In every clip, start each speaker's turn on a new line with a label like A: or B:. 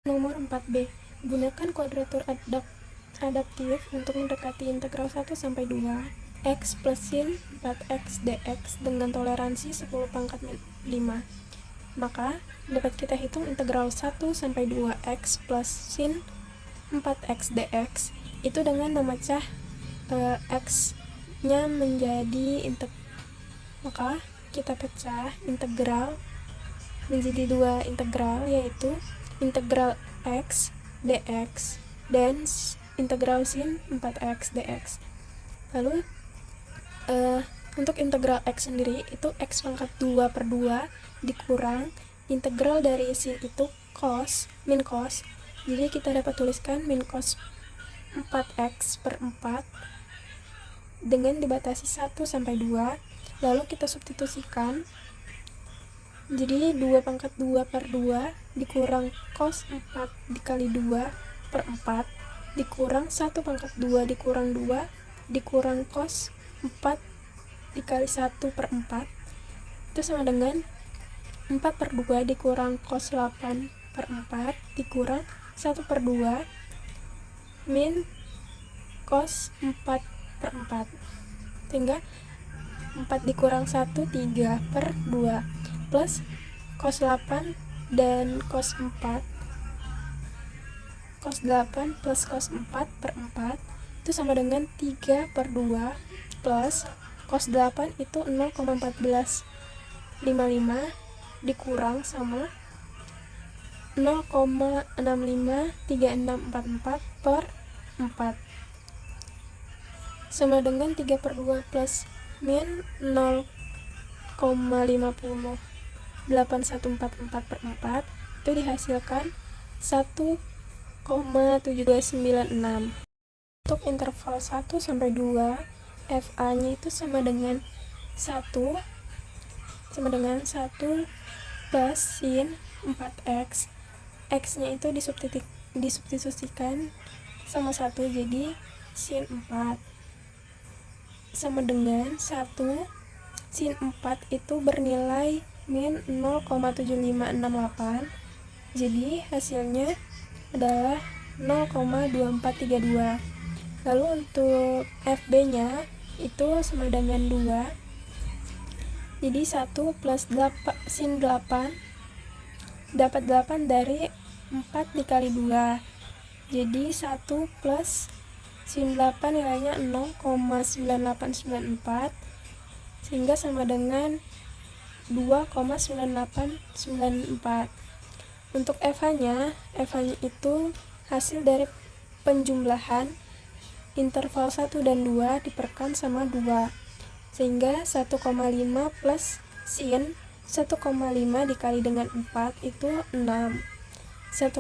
A: Nomor 4B. Gunakan kuadratur adaptif untuk mendekati integral 1 sampai 2 x plus sin 4x dx dengan toleransi 10 pangkat 5. Maka dapat kita hitung integral 1 sampai 2 x plus sin 4x dx itu dengan memecah x nya menjadi maka kita pecah integral menjadi dua integral, yaitu integral x dx dan integral sin 4x dx. Lalu untuk integral x sendiri itu x pangkat 2 per 2 dikurang integral dari sin itu cos, min cos. Jadi kita dapat tuliskan min cos 4x per 4 dengan dibatasi 1 sampai 2. Lalu kita substitusikan, jadi 2 pangkat 2 per 2 dikurang cos 4 dikali 2 per 4 dikurang 1 pangkat 2 dikurang 2 dikurang cos 4 dikali 1 per 4 itu sama dengan 4 per 2 dikurang cos 8 per 4 dikurang 1 per 2 min cos 4 per 4, sehingga 4 dikurang 1 3 per 2 plus cos 8 dan cos 8 plus cos 4 per 4 itu sama dengan 3 per 2 plus cos 8 itu 0,1455 dikurang sama 0,653644 per 4 sama dengan 3 per 2 plus min 0,50814 per 4 itu dihasilkan 1,7296. Untuk interval 1 sampai 2 FA nya itu sama dengan 1 plus sin 4x, x nya itu disubstitusikan sama 1, jadi sin 4 sama dengan 1 sin 4 itu bernilai min 0,7568, jadi hasilnya adalah 0,2432. Lalu untuk FB nya itu sama dengan 2, jadi 1 plus sin 8 dapat 8 dari 4 dikali 2, jadi 1 plus sin 8 nilainya 0,9894 sehingga sama dengan 2,9894. Untuk FH nya itu hasil dari penjumlahan interval 1 dan 2 diperkan sama 2, sehingga 1,5 plus sin 1,5 dikali dengan 4 itu 6. 1,5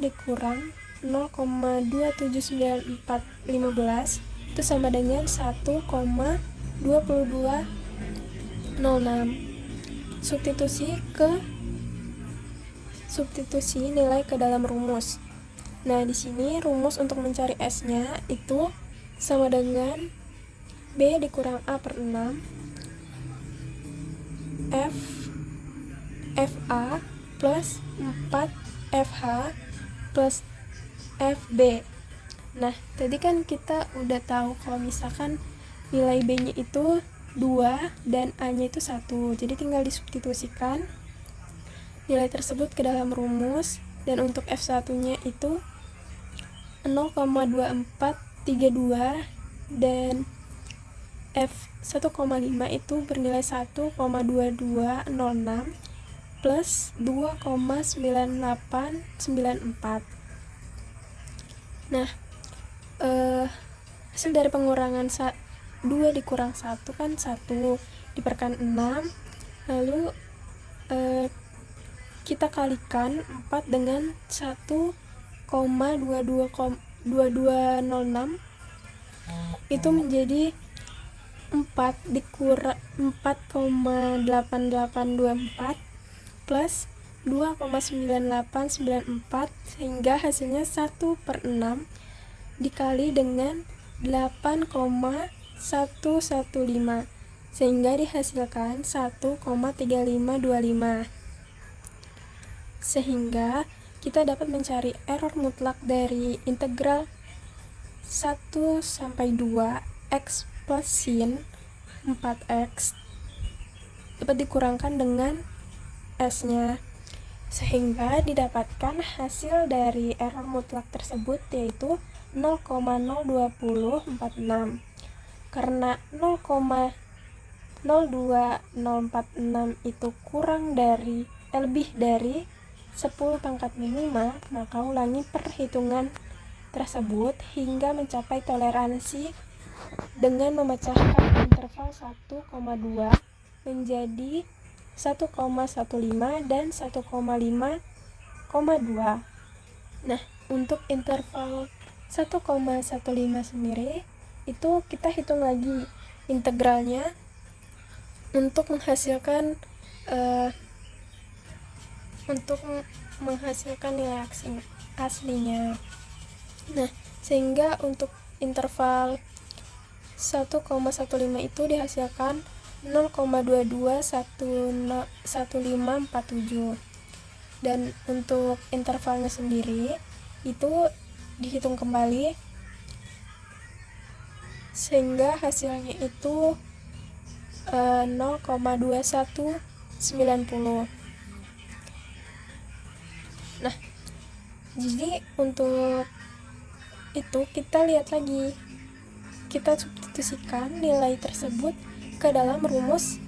A: dikurang 0,27915 itu sama dengan 1,2206. Substitusi nilai ke dalam rumus. Nah, di sini rumus untuk mencari S-nya itu sama dengan B dikurang A per 6 FA plus 4 FH plus FB. Nah, tadi kan kita udah tahu kalau misalkan nilai B-nya itu 2 dan A-nya itu 1. Jadi tinggal disubstitusikan nilai tersebut ke dalam rumus, dan untuk F1-nya itu 0,2432 dan F1,5 itu bernilai 1,2206 plus 2,9894. Nah, hasil dari pengurangan 2 dikurang 1 kan 1 diperkan 6, lalu kita kalikan 4 dengan 1,2206 itu menjadi 4 dikurang 4,8824 plus 2,9894 sehingga hasilnya 1/6 dikali dengan 8,115 sehingga dihasilkan 1,3525. Sehingga kita dapat mencari error mutlak dari integral 1 sampai 2 x plus sin 4x dapat dikurangkan dengan s-nya, sehingga didapatkan hasil dari error mutlak tersebut yaitu 0,02046. Karena 0,02046 itu kurang dari lebih dari 10 pangkat 5, maka ulangi perhitungan tersebut hingga mencapai toleransi dengan memecahkan interval 1,2 menjadi 1,15 dan 1,5,2. Nah, untuk interval 1,15 sendiri itu kita hitung lagi integralnya untuk menghasilkan nilai aslinya. Nah, sehingga untuk interval 1,15 itu dihasilkan 0,221547. Dan untuk intervalnya sendiri itu dihitung kembali sehingga hasilnya itu 0,2190. Nah, jadi untuk itu kita lihat lagi, kita substitusikan nilai tersebut ke dalam rumus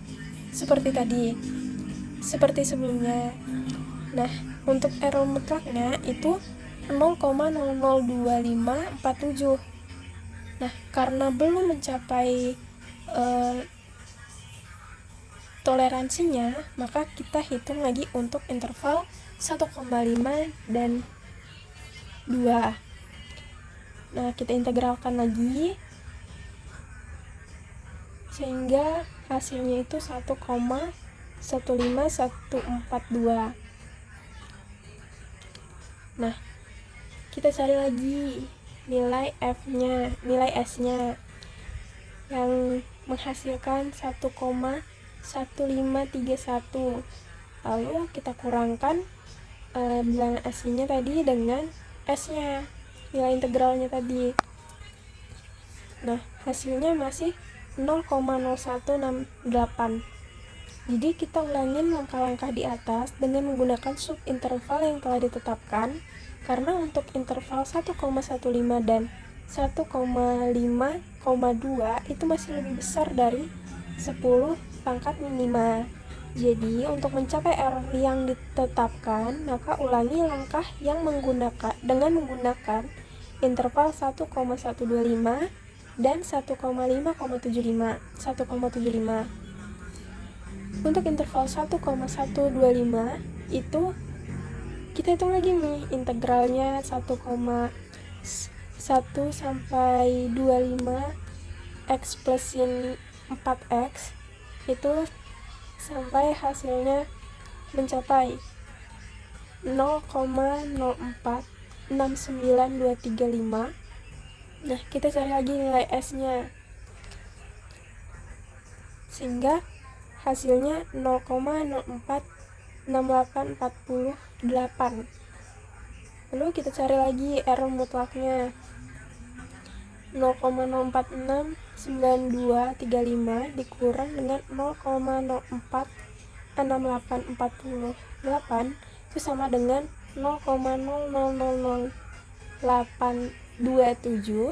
A: seperti tadi, seperti sebelumnya. Nah, untuk error mutlaknya itu 0,002547. Nah, karena belum mencapai toleransinya, maka kita hitung lagi untuk interval 1,5 dan 2. Nah, kita integralkan lagi sehingga hasilnya itu 1,15142. Nah, kita cari lagi nilai f-nya, nilai s-nya yang menghasilkan 1,1531. Lalu kita kurangkan bilangan aslinya tadi dengan s-nya, nilai integralnya tadi. Nah, hasilnya masih 0,0168. Jadi kita ulangin langkah-langkah di atas dengan menggunakan subinterval yang telah ditetapkan, karena untuk interval 1,15 dan 1,5,2 itu masih lebih besar dari 10 pangkat 5. Jadi, untuk mencapai error yang ditetapkan, maka ulangi langkah yang dengan menggunakan interval 1,125 dan 1,5,75. Untuk interval 1,125 itu kita hitung lagi nih integralnya 1,1 sampai 25 x plus sin 4x itu sampai hasilnya mencapai 0,0469235. Nah, kita cari lagi nilai s-nya sehingga hasilnya 0,046848. Lalu kita cari lagi error mutlaknya 0,0469235 dikurang dengan 0,046848 itu sama dengan 0,000827.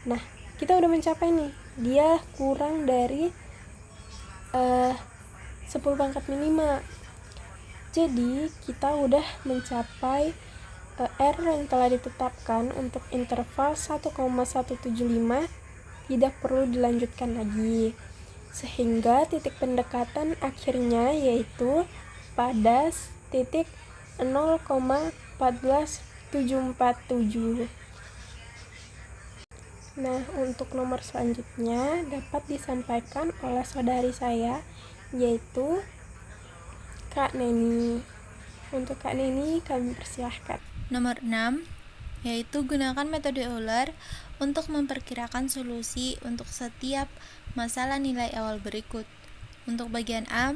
A: Nah, kita udah mencapai nih, dia kurang dari 10 pangkat 5. Jadi kita udah mencapai error yang telah ditetapkan untuk interval 1,175 tidak perlu dilanjutkan lagi, sehingga titik pendekatan akhirnya yaitu pada titik 0,14747. Nah, untuk nomor selanjutnya dapat disampaikan oleh saudari saya, yaitu Kak Neni. Untuk Kak Neni kami persilahkan.
B: Nomor 6, yaitu gunakan metode Euler untuk memperkirakan solusi untuk setiap masalah nilai awal berikut. Untuk bagian A,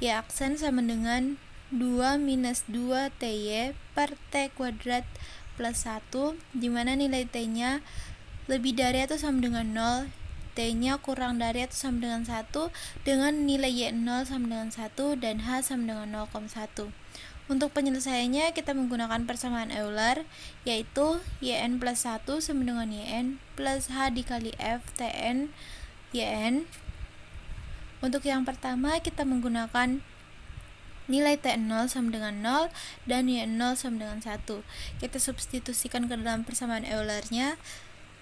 B: Y aksen sama dengan 2 minus 2 TY per T kuadrat plus 1, dimana nilai T-nya lebih dari atau sama dengan 0, T-nya kurang dari atau sama dengan 1, dengan nilai Y0 sama dengan 1, dan H sama dengan 0,1. Untuk penyelesaiannya kita menggunakan persamaan Euler, yaitu YN plus 1 sama dengan YN plus H dikali F TN YN. Untuk yang pertama kita menggunakan nilai T0 sama dengan 0 dan Y0 sama dengan 1. Kita substitusikan ke dalam persamaan Eulernya,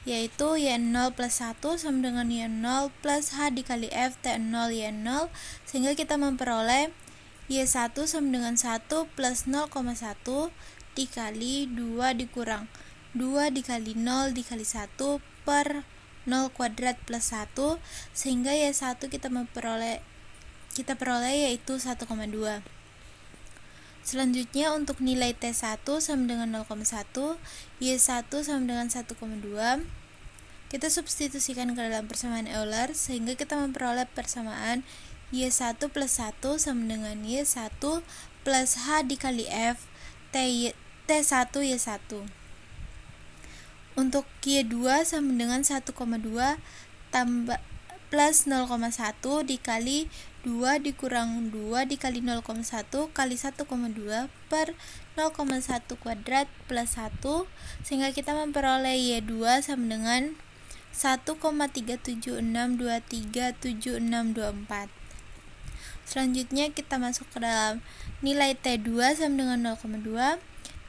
B: yaitu Y0 plus 1 sama dengan Y0 plus H dikali F T0 Y0, sehingga kita memperoleh Y1 sama dengan 1 plus 0,1 dikali 2 dikurang 2 dikali 0 dikali 1 per 0 kuadrat plus 1, sehingga Y1 kita peroleh yaitu 1,2. Selanjutnya untuk nilai T1 sama dengan 0,1, Y1 sama dengan 1,2, kita substitusikan ke dalam persamaan Euler, sehingga kita memperoleh persamaan Y1 plus 1 sama dengan Y1 plus H dikali F T1 Y1. Untuk Y2 sama dengan 1,2 tambah plus 0,1 dikali 2 dikurang 2 dikali 0,1 kali 1,2 per 0,1 kuadrat plus 1, sehingga kita memperoleh Y2 sama dengan 1,376237624. Selanjutnya kita masuk ke dalam nilai T2 sama dengan 0,2,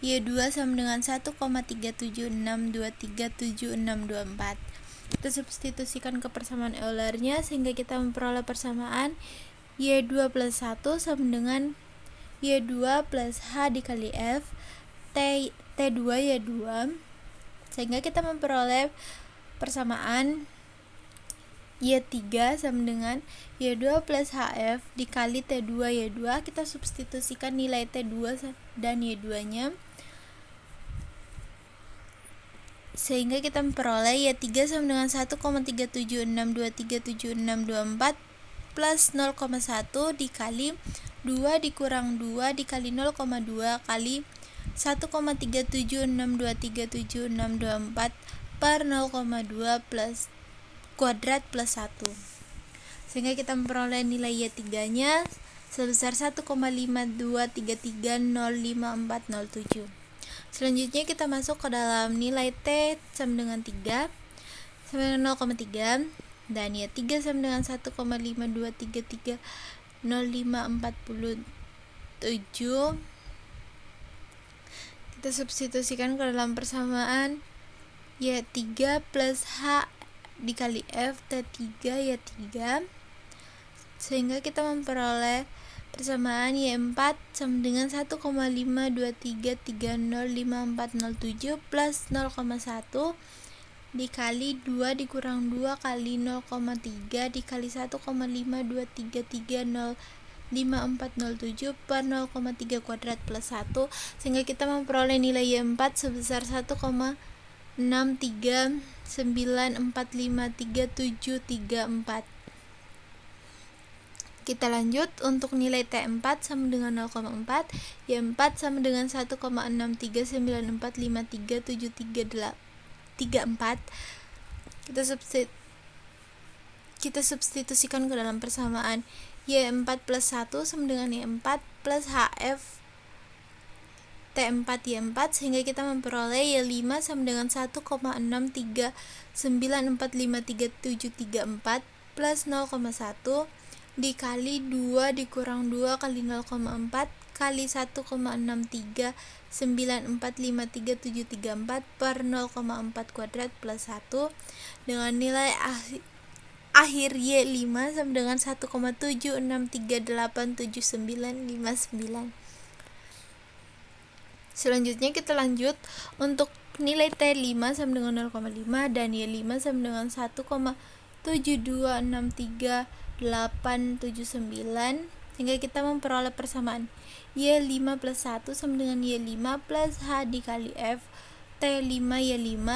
B: Y2 sama dengan 1,376237624. Kita substitusikan ke persamaan Eulernya, sehingga kita memperoleh persamaan Y2 plus 1 sama dengan Y2 plus H dikali F T2 Y2, sehingga kita memperoleh persamaan Y3 sama dengan Y2 plus HF dikali T2 Y2. Kita substitusikan nilai T2 dan Y2 nya, sehingga kita memperoleh Y3 sama dengan 1,376237624 plus 0,1 dikali 2 dikurang 2 dikali 0,2 kali 1,376237624 per 0,2 plus kuadrat plus 1, sehingga kita memperoleh nilai Y3 nya sebesar 1,5233055407. Selanjutnya kita masuk ke dalam nilai T sama dengan 3 sama dengan 0,3 dan Y3 sama dengan 1,5233055407. Kita substitusikan ke dalam persamaan Y3 plus H dikali F T3 Y3, sehingga kita memperoleh persamaan Y4 sama dengan 1,5233055407 plus 0,1 dikali 2 dikurang 2 kali 0,3 dikali 1,5233055407 per 0,3 kuadrat plus 1, sehingga kita memperoleh nilai Y4 sebesar 1,639453734. Kita lanjut untuk nilai T4 sama dengan 0,4, Y4 sama dengan 1,639453734. Kita substitusikan ke dalam persamaan Y4 plus 1 sama dengan Y4 plus HF T4 Y4, sehingga kita memperoleh Y5 sama dengan 1,639453734 plus 0,1 dikali 2 dikurang 2 kali 0,4 kali 1,639453734 per 0,4 kuadrat plus 1, dengan nilai akhir Y5 sama dengan 1,763879959. Selanjutnya kita lanjut untuk nilai T5 sama dengan 0,5 dan Y5 sama dengan 1,7263879. sehingga kita memperoleh persamaan Y5 plus 1 sama dengan Y5 plus H dikali F T5 Y5.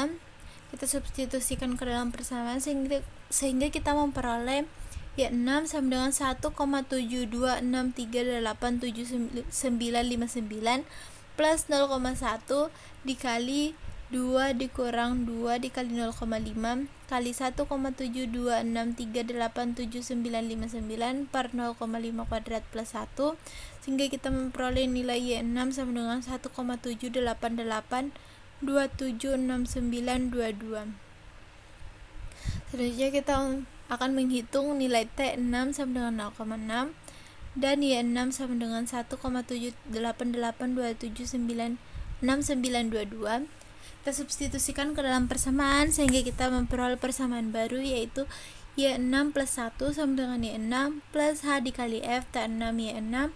B: Kita substitusikan ke dalam persamaan sehingga kita memperoleh Y6 sama dengan 1,72638799 plus 0,1 dikali 2 dikurang 2 dikali 0,5 kali 1,72638799 per 0,5 kuadrat plus 1, sehingga kita memperoleh nilai Y6 sama dengan 1,788276922. Selanjutnya kita akan menghitung nilai T6 sama dengan 0,6 dan Y6 sama dengan 1,78827996922. Kita substitusikan ke dalam persamaan sehingga kita memperoleh persamaan baru, yaitu Y6 plus 1 sama dengan Y6 plus H dikali F T6 Y6.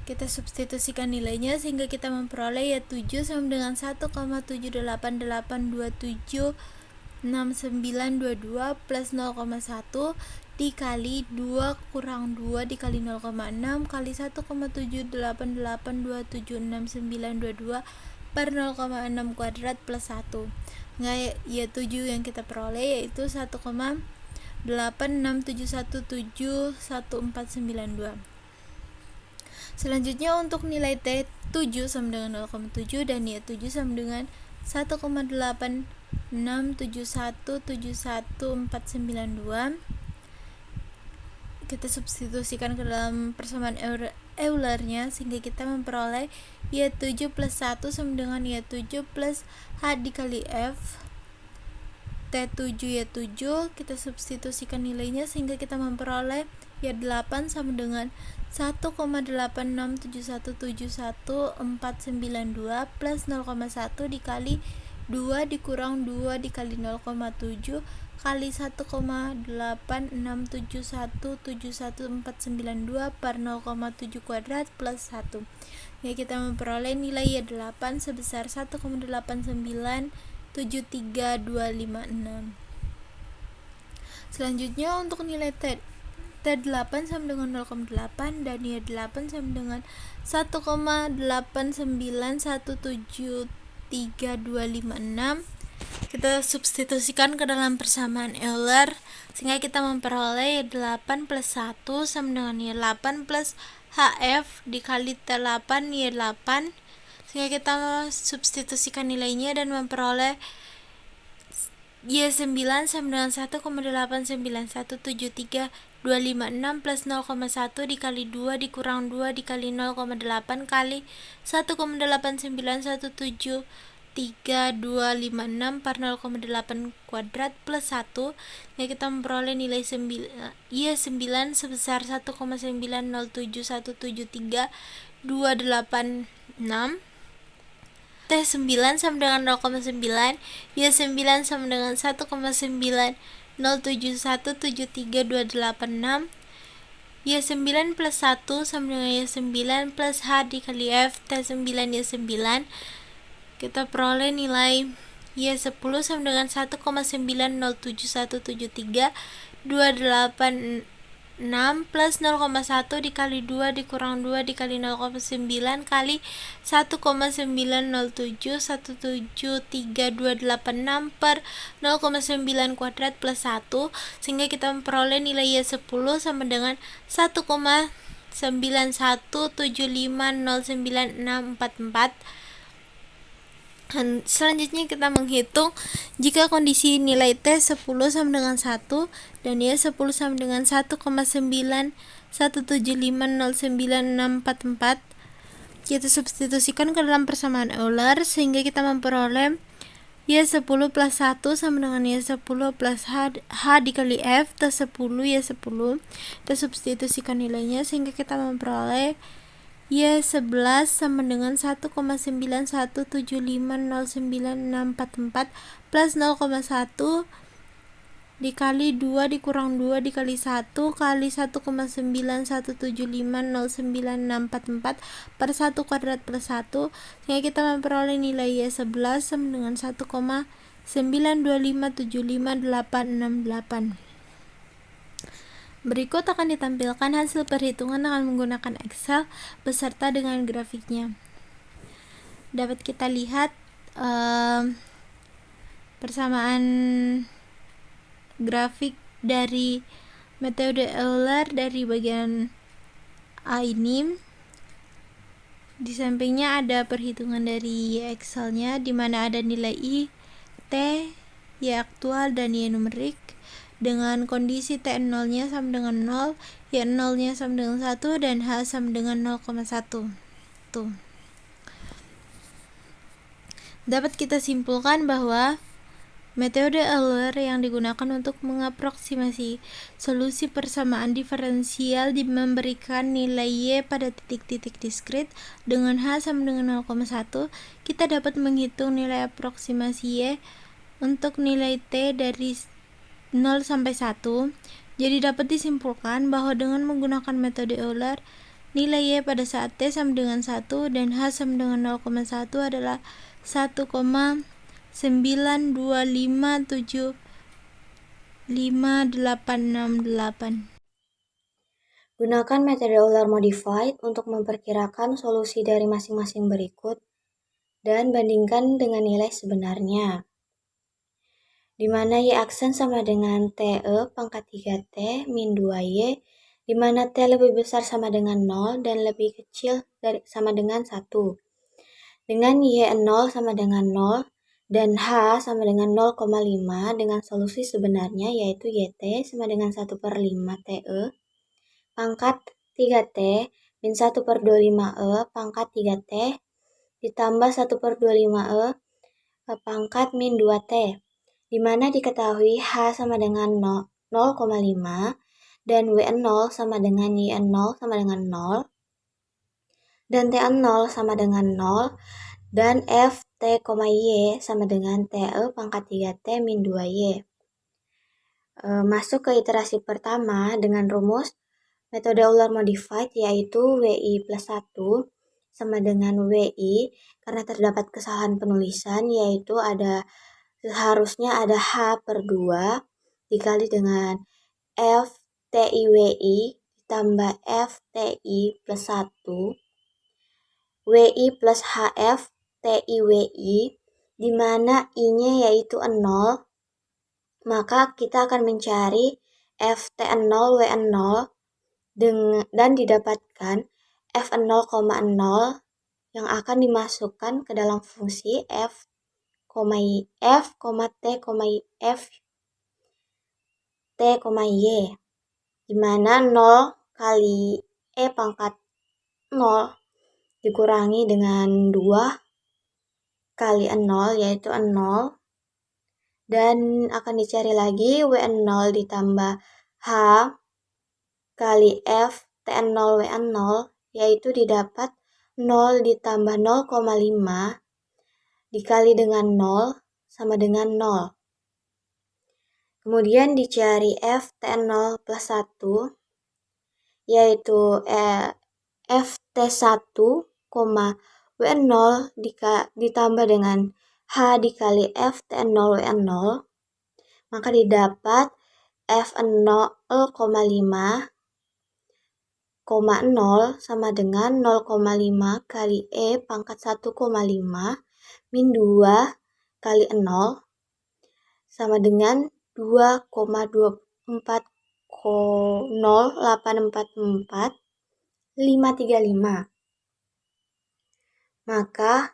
B: Kita substitusikan nilainya sehingga kita memperoleh Y7 sama dengan 1,788276922 plus 0,1 dikali 2 kurang 2 dikali 0,6 kali 1,788276922 per 0,6 kuadrat plus 1. Y7 yang kita peroleh yaitu 1,8671711492. Selanjutnya untuk nilai T7 sama dengan 0,7 dan Y7 sama dengan 1,8671711492. Kita substitusikan ke dalam persamaan Eulernya sehingga kita memperoleh Y7 plus 1 sama dengan Y7 plus H dikali F T7 Y7. Kita substitusikan nilainya sehingga kita memperoleh Y8 sama dengan 1,8671711492 plus 0,1 dikali 2 dikurang 2 dikali 0,7 kali 1,8671711492 per 0,7 kuadrat plus 1. Ya, kita memperoleh nilai Y8 sebesar 1,897326. Selanjutnya untuk nilai T8 sama dengan 0,8 dan Y8 sama dengan 1,89173256. Kita substitusikan ke dalam persamaan Euler sehingga kita memperoleh Y8 plus 1 sama dengan Y8 plus HF dikali T8 Y8, sehingga kita substitusikan nilainya dan memperoleh Y9 sama dengan 1,89173256 plus 0,1 dikali 2 dikurang 2 dikali 0,8 kali 1,89173256 per 0,8 kuadrat plus 1. Ya, kita memperoleh nilai Y9 sebesar 1,900173286. T9 sama dengan 0,9, Y9 sama dengan 1,907173286. Y9 plus 1 sama dengan Y9 plus H dikali F T9 Y9. Kita peroleh nilai Y10 sama dengan 1,907173286 plus 0,1 dikali 2 dikurang 2 dikali 0,9 kali 1,907173286 per 0,9 kuadrat plus 1, sehingga kita memperoleh nilai Y10 sama dengan 1,9175096644. Selanjutnya kita menghitung jika kondisi nilai T10 sama dengan 1 dan Y10 sama dengan 1,9175096644. Kita substitusikan ke dalam persamaan Euler sehingga kita memperoleh Y10 plus 1 sama dengan Y10 plus H dikali F T10 Y10. Kita substitusikan nilainya sehingga kita memperoleh Y11 sama dengan 1,9175096644 plus 0,1 dikali 2 dikurang 2 dikali 1 kali 1,9175096644 per 1 kuadrat plus 1, sehingga kita memperoleh nilai Y11 sama dengan 1,925758868. Berikut akan ditampilkan hasil perhitungan dengan menggunakan Excel beserta dengan grafiknya. Dapat kita lihat persamaan grafik dari metode Euler dari bagian A ini. Di sampingnya ada perhitungan dari Excel-nya, di mana ada nilai I, T, Y aktual, dan Y numerik dengan kondisi T0-nya sama dengan 0, Y0-nya sama dengan 1, dan H sama dengan 0,1. Tuh. Dapat kita simpulkan bahwa metode Euler yang digunakan untuk mengaproksimasi solusi persamaan diferensial memberikan nilai Y pada titik-titik diskrit dengan H sama dengan 0,1. Kita dapat menghitung nilai aproksimasi Y untuk nilai T dari 0 sampai 1. Jadi dapat disimpulkan bahwa dengan menggunakan metode Euler, nilai Y pada saat T sama dengan 1 dan H sama dengan 0,1 adalah 1,925758668.
C: Gunakan metode Euler Modified untuk memperkirakan solusi dari masing-masing berikut dan bandingkan dengan nilai sebenarnya, di mana Y aksen sama dengan TE pangkat 3T min 2Y, di mana T lebih besar sama dengan 0 dan lebih kecil sama dengan 1. Dengan Y0 sama dengan 0 dan H sama dengan 0,5 dengan solusi sebenarnya yaitu YT sama dengan 1/5 TE pangkat 3T min 1/25E pangkat 3T ditambah 1/25E pangkat min 2T, di mana diketahui H sama dengan 0,5 dan W0 sama dengan Y0 sama dengan 0 dan T0 sama dengan 0 dan F T, Y sama dengan TE pangkat 3T min 2Y. Masuk ke iterasi pertama dengan rumus metode Euler Modified yaitu WI plus 1 sama dengan WI karena terdapat kesalahan penulisan yaitu seharusnya ada H/2 dikali dengan F TI WI ditambah F TI plus 1 WI plus HF TI WI, di mana I-nya yaitu 0, maka kita akan mencari FT0 W0 dan didapatkan F0,0 yang akan dimasukkan ke dalam fungsi F, T, Y, di mana 0 kali E pangkat 0 dikurangi dengan 2 kali 0 yaitu 0 dan akan dicari lagi W0 ditambah H kali F T0 W0 yaitu didapat 0 ditambah 0,5 dikali dengan 0 sama dengan 0. Kemudian dicari F T0 plus 1 yaitu FT1, W0 ditambah dengan H dikali F T0 W0, maka didapat F0,5 sama dengan 0,5 kali E pangkat 1,5 min 2 kali 0 sama dengan 2,240844535. Maka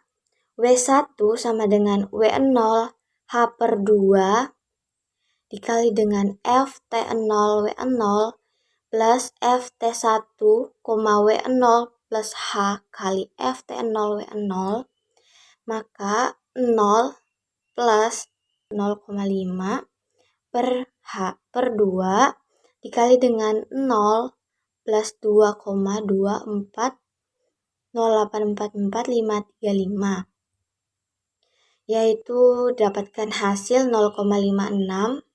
C: W1 sama dengan W0 H/2 dikali dengan FT0 W0 plus FT1, W0 plus H kali FT0 W0, maka 0 plus 0,5 per H/2 dikali dengan 0 plus 2,240844535, yaitu dapatkan hasil 0,56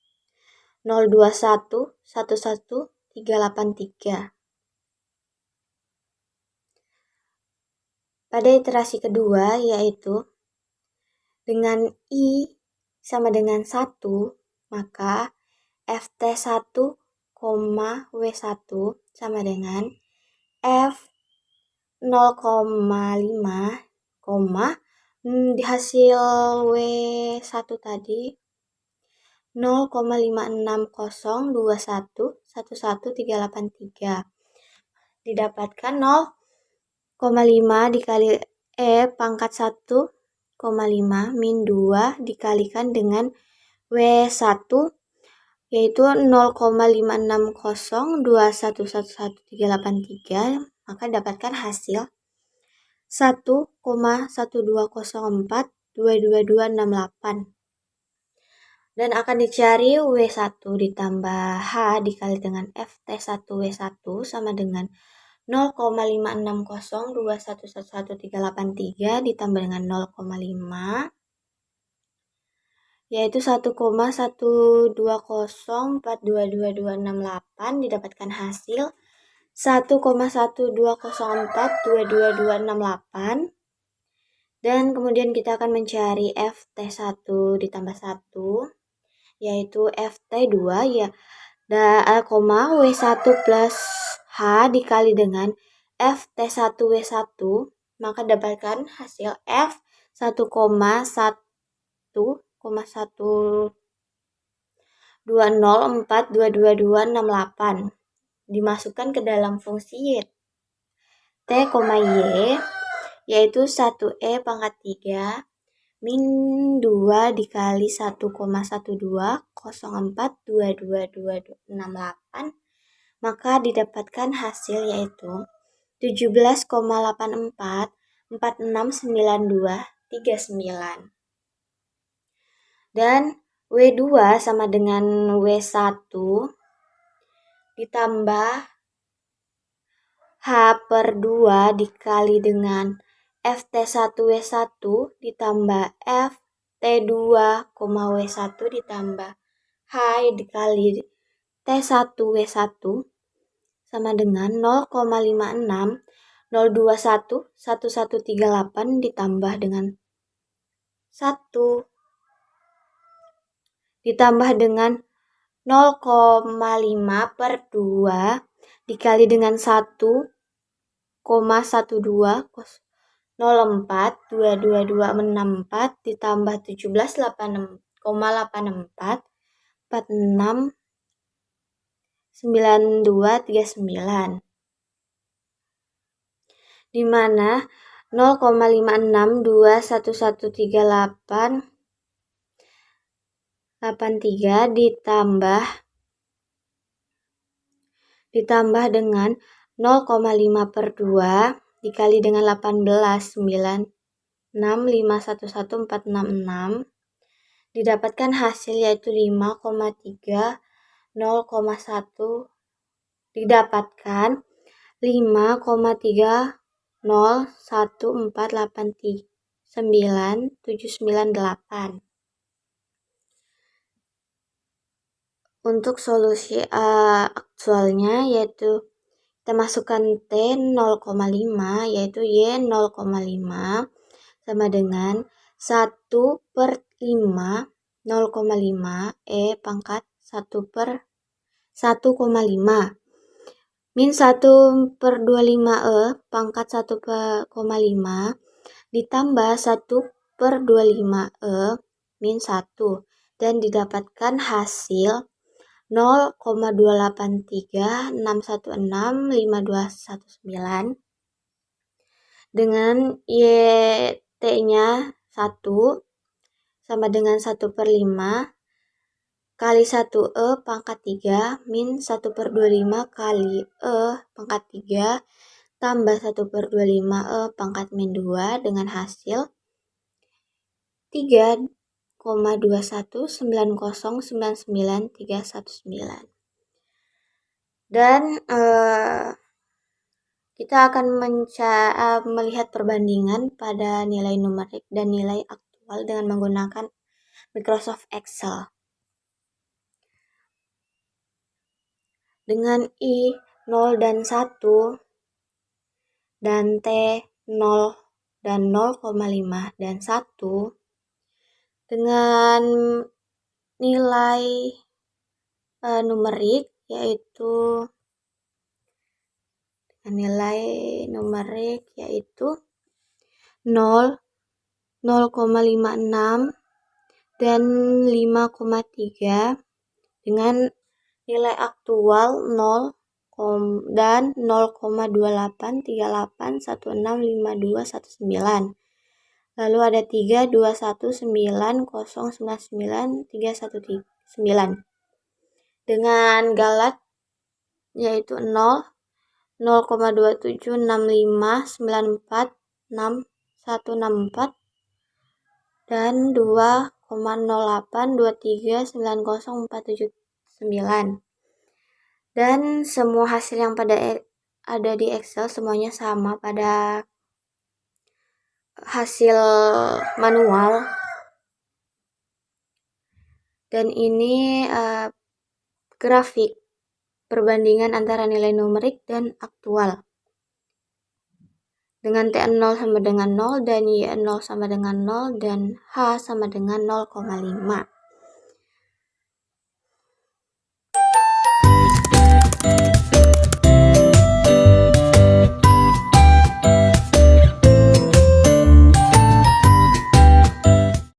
C: 021 11383. Pada iterasi kedua yaitu dengan I sama dengan 1, maka FT1, W1 sama dengan F 0,5, di hasil W1 tadi 0,56021111383 didapatkan 0,5 dikali pangkat 1,5 min 2 dikalikan dengan W1 yaitu 0,56021111383, maka dapatkan hasil 1,1204222268 dan akan dicari W1 ditambah H dikali dengan FT1W1 sama dengan 0,56021111383 ditambah dengan 0,5 yaitu 1,120422268 didapatkan hasil 1,120422268 dan kemudian kita akan mencari FT1 ditambah 1 yaitu FT2 ya W1 plus H dikali dengan FT1W1 maka dapatkan hasil F 1,120422268 dimasukkan ke dalam fungsi T, Y yaitu 1E pangkat 3 min 2 dikali 1,120422268 maka didapatkan hasil yaitu 17,84469239 dan W2 sama dengan W1 ditambah H per 2 dikali dengan FT1W1 ditambah FT2,W1 ditambah H dikali T1W1 sama dengan 0,56021138 ditambah dengan 1 ditambah dengan 0,5 per 2 dikali dengan 1,12042264 ditambah 17,84469239 di mana 0,56211138 ditambah dengan 0,5 per 2 dikali dengan 18,96511466 didapatkan hasil yaitu 5,30,1 5,301489,798 untuk solusi aktualnya yaitu kita masukkan T 0,5 yaitu Y 0,5 sama dengan 1 per 5 0,5 E pangkat 1 per 1,5 min 1 per 25 E pangkat 1,5 ditambah 1 per 25 E min 1 dan didapatkan hasil 0,283616519 dengan YT-nya 1 sama dengan 1 per 5 kali 1 E pangkat 3 min 1 per 25 kali E pangkat 3 tambah 1 per 25 E pangkat min 2 dengan hasil 3,21909919 dan kita akan melihat perbandingan pada nilai numerik dan nilai aktual dengan menggunakan Microsoft Excel. Dengan I 0 dan 1 dan T 0 dan 0,5 dan 1 dengan nilai numerik yaitu nilai numerik yaitu 0, 0,56 dan 5,3 dengan nilai aktual 0 dan 0,2838165219. Lalu ada 32190993119 dengan galat yaitu 0, 0,2765946164 dan 2,0823904799. Dan semua hasil yang ada di Excel semuanya sama pada hasil manual. Dan ini grafik perbandingan antara nilai numerik dan aktual. Dengan T0 sama dengan 0 dan Y0 sama dengan 0 dan H sama dengan 0,5.